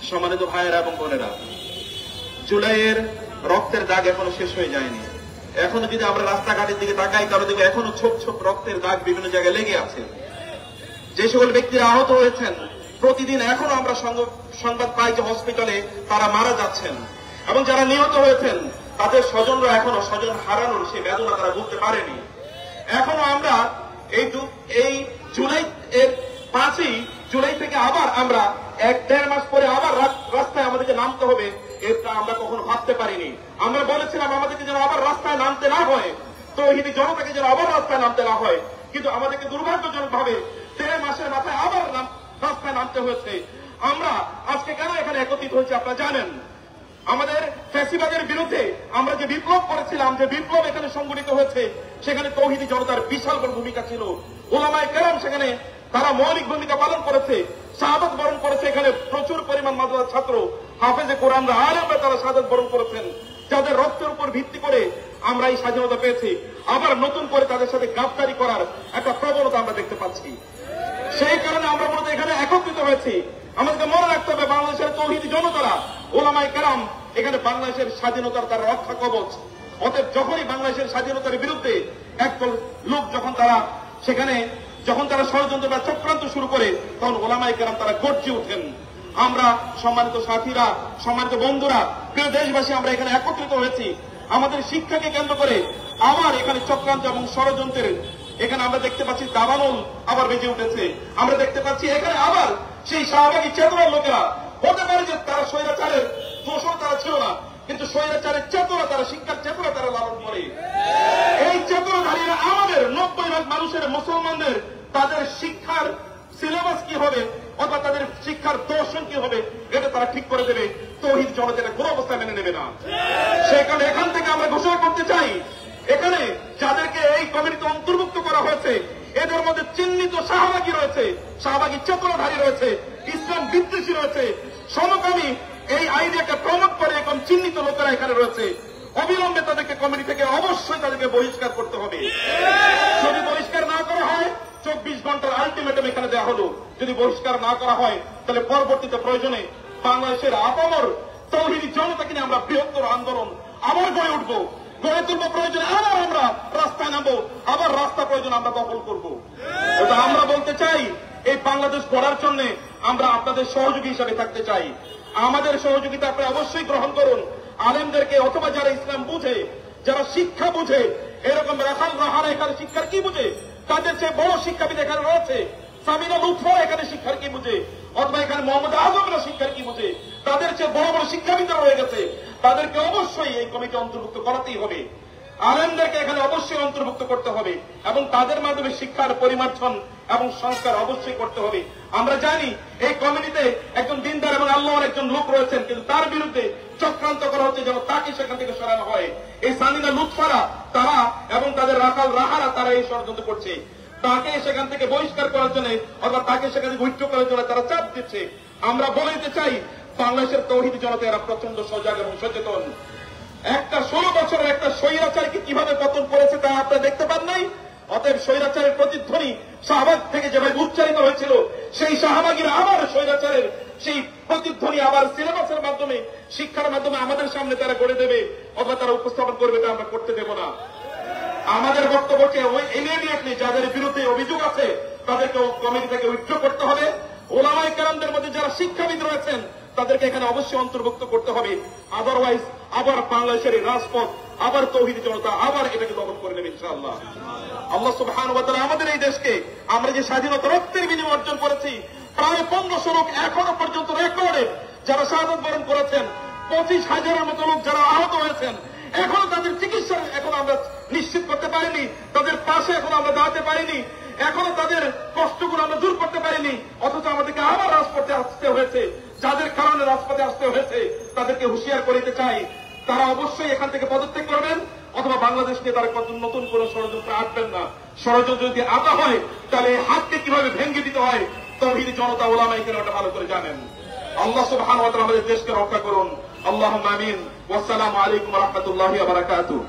সম্মানিত ভাইয়েরা এবং বোনেরা, জুলাইয়ের রক্তের দাগ এখনো শেষ হয়ে যায়নি। এখনো যদি আমরা রাস্তাঘাটের দিকে তাকাই তাহলে দেখবো এখনো ছোপ ছোপ রক্তের দাগ বিভিন্ন জায়গায় লেগে আছে। যে সকল ব্যক্তিরা আহত হয়েছেন প্রতিদিন এখনো আমরা সংবাদ পাই যে হসপিটালে তারা মারা যাচ্ছেন, এবং যারা নিহত হয়েছেন তাদের স্বজনরা এখনো স্বজন হারানোর সেই বেদনা তারা বুঝতে পারেনি। এখনো আমরা এই জুলাই এর 5ই জুলাই থেকে আবার আমরা 1-1.5 মাস পরে আবার রাস্তায় আমাদেরকে নামতে হবে, এটা আমরা কখনো ভাবতে পারিনি। আমরা বলেছিলাম আমাদেরকে যেন আবার রাস্তায় নামতে না হয়, তৌহিদি জনতাকে যেন আবার রাস্তায় নামতে না হয়, কিন্তু আমাদেরকে দুর্ভাগ্যজনক ভাবে 1.5 মাসের মাথায় আবার রাস্তায় নামতে হয়েছে। আমরা আজকে কেন এখানে একত্রিত হয়েছি আপনারা জানেন। আমাদের ফ্যাসিবাদের বিরুদ্ধে আমরা যে বিপ্লব করেছিলাম, যে বিপ্লব এখানে সংগঠিত হয়েছে, সেখানে তৌহিদি জনতার বিশাল বড় ভূমিকা ছিল। উলামায়ে কেরাম সেখানে তারা মৌলিক ভূমিকা পালন করেছে, শাহাদাত বরণ করেছে। এখানে প্রচুর পরিমাণ মাদ্রাসার ছাত্র, হাফেজে কোরআনরা, আলেমরা তারা শাহাদাত বরণ করেছেন, যাদের রক্তের উপর ভিত্তি করে আমরা এই স্বাধীনতা পেয়েছি। আবার নতুন করে তাদের সাথে গাদ্দারি করার একটা প্রবণতা আমরা দেখতে পাচ্ছি। সেই কারণে আমরা মূলত এখানে একত্রিত হয়েছি। আমাদেরকে মনে রাখতে হবে বাংলাদেশের তৌহিদি জনতারা, ওলামায়ে কেরাম এখানে বাংলাদেশের স্বাধীনতার তার রক্ষা কবচ। অতএব যখনই বাংলাদেশের স্বাধীনতার বিরুদ্ধে একদল লোক যখন তারা ষড়যন্ত্র বা চক্রান্ত শুরু করে, তখন ওলামায়ে কেরাম তারা গর্জে ওঠেন। আমরা সম্মানিত সাথীরা, সম্মানিত বন্ধুরা, প্রিয় দেশবাসী, আমরা এখানে একত্রিত হয়েছি আমাদের শিক্ষাকে কেন্দ্র করে। আবার এখানে চক্রান্ত এবং ষড়যন্ত্রের এখানে আমরা দেখতে পাচ্ছি দাবানল আবার বেজে উঠেছে। আমরা দেখতে পাচ্ছি এখানে আবার সেই শাহবাগী চেতনার লোকেরা, হতে পারে যে তারা স্বৈরাচারের দোষর তারা ছিল না, কিন্তু স্বৈরাচারের চেতনা, তারা শিক্ষার চেতনা তারা লালন করে। এই চেতনাধারীরা আমাদের 90% মানুষের, মুসলমানদের তাদের শিক্ষার সিলেবাস কি হবে অথবা তাদের শিক্ষার দর্শন কি হবে এটা তারা ঠিক করে দেবে। তৌহিদ জনতা এটা কোনো অবস্থায় মেনে নেবে না। সেখানে এখান থেকে আমরা ঘোষণা করতে চাই, এখানে যাদেরকে এই কমিটিতে অন্তর্ভুক্ত করা হয়েছে এদের মধ্যে চিহ্নিত শাহবাগী রয়েছে, শাহবাগী চেতনাধারী রয়েছে, ইসলাম বিদ্বেষী রয়েছে, সমকামী এই আইডিয়াকে প্রমোট করে এরকম চিহ্নিত লোকেরা এখানে রয়েছে। অবিলম্বে তাদেরকে কমিটি থেকে অবশ্যই তাদেরকে বহিষ্কার করতে হবে। যদি বহিষ্কার না করা হয় 24 ঘন্টার আলটিমেটাম এখানে দেওয়া হলো। যদি বহিষ্কার না করা হয় তাহলে পরবর্তীতে প্রয়োজনে বাংলাদেশের আপামর তৌহিদি জনতাকে নিয়ে আমরা বৃহত্তর আন্দোলন আবার গড়ে উঠবো, গড়ে তুলবো। প্রয়োজনে আবার আমরা রাস্তায় নামবো, আবার রাস্তা প্রয়োজন আমরা দখল করবো। ওটা আমরা বলতে চাই, এই বাংলাদেশ গড়ার জন্য আমরা আপনাদের সহযোগী হিসাবে থাকতে চাই। আমাদের সহযোগিতা আপনারা অবশ্যই গ্রহণ করুন। আলেমদেরকে অথবা যারা ইসলাম বুঝে, যারা শিক্ষা বুঝে, এরকম রাখাল রাহারা এখানে শিক্ষার কি বুঝে, তাদের চেয়ে বড় শিক্ষাবিদ এখানে রয়েছে। সামিনা লুৎফা এখানে শিক্ষার কি বুঝে, অথবা এখানে মোহাম্মদ আজমরা শিক্ষার কি বুঝে, তাদের চেয়ে বড় বড় শিক্ষাবিদরা রয়ে গেছে। তাদেরকে অবশ্যই এই কমিটি অন্তর্ভুক্ত করাতেই হবে। আলেমদেরকে এখানে অবশ্যই অন্তর্ভুক্ত করতে হবে এবং তাদের মাধ্যমে শিক্ষার পরিমার্জন এবং সংস্কার অবশ্যই করতে হবে। আমরা জানি এই কমিটিতে একজন দিনদার এবং আল্লাহর একজন লোক রয়েছেন, কিন্তু তার বিরুদ্ধে চক্রান্ত করা হচ্ছে যেন তাকে সেখান থেকে সরানো হয়। এই সামিনা লুৎফারা তারা এবং তাদের রাখাল রাহারা তারা এই ষড়যন্ত্র করছে। তাকে সেখান থেকে বহিষ্কার করার জন্য অথবা তাকে সেখান থেকে উইথড্র করার জন্য তারা চাপ দিচ্ছে। আমরা বলে দিতে চাই বাংলাদেশের তৌহিদি জনতা এরা প্রচন্ড সজাগ এবং সচেতন। একটা 16 বছরের একটা স্বৈরাচারকে কিভাবে পতন করেছে তা আপনারা দেখতে পান নাই। অতএব স্বৈরাচারের প্রতিধ্বনি শাহবাগ থেকে যেভাবে উচ্চারিত হয়েছিল, সেই শাহবাগীরা আবার স্বৈরাচারের সেই প্রতিধ্বনি আবার সিলেবাসের মাধ্যমে, শিক্ষার মাধ্যমে আমাদের সামনে তারা গড়ে দেবে অথবা তারা উপস্থাপন করবে, তা আমরা করতে দেব না। আমাদের বক্তব্যকে ইমিডিয়েটলি যাদের বিরুদ্ধে অভিযোগ আছে তাদেরকে কমিটি থেকে উইথড্র করতে হবে। ওলামায়ে কেরামদের মধ্যে যারা শিক্ষাবিদ রয়েছেন তাদেরকে এখানে অবশ্যই অন্তর্ভুক্ত করতে হবে। আদারওয়াইজ আবার বাংলাদেশের এই রাজপথ, আবার তৌহিদি জনতা আবার এটাকে দখল করে নেবে ইনশাআল্লাহ। আল্লাহ সুবহানাহু ওয়া তাআলা আমাদের এই দেশকে, আমরা যে স্বাধীনতা রক্তের বিনিময়ে অর্জন করেছি, প্রায় 1500 লোক এখনো পর্যন্ত রেকর্ডে যারা শাহাদাত বরণ করেছেন, 25,000-এর মতো লোক যারা আহত হয়েছেন, এখনো তাদের চিকিৎসা এখন আমরা নিশ্চিত করতে পারিনি, তাদের পাশে এখন আমরা দাঁড়াতে পারিনি, এখনো তাদের কষ্টগুলো আমরা দূর করতে পারিনি। অথচ আমাদেরকে আবার রাজপথে আসতে হয়েছে। যাদের কারণে রাজপথে আসতে হয়েছে তাদেরকে হুঁশিয়ার করিতে চাই, তারা অবশ্যই এখান থেকে পদত্যাগ করবেন অথবা বাংলাদেশকে তারা নতুন কোন ষড়যন্ত্র আঁটবেন না। ষড়যন্ত্র যদি আঁটা হয় তাহলে এই হাতকে কিভাবে ভেঙে দিতে হয় তৌহিদি জনতা ওলামায়ে কেরাম এটা ভালো করে জানেন। আল্লাহ সুবহানাহু ওয়া তাআলা আমাদের দেশকে রক্ষা করুন। আল্লাহুম্মা আমিন। ওয়াসসালামু আলাইকুম ওয়া রাহমাতুল্লাহি ওয়া বারাকাতুহু।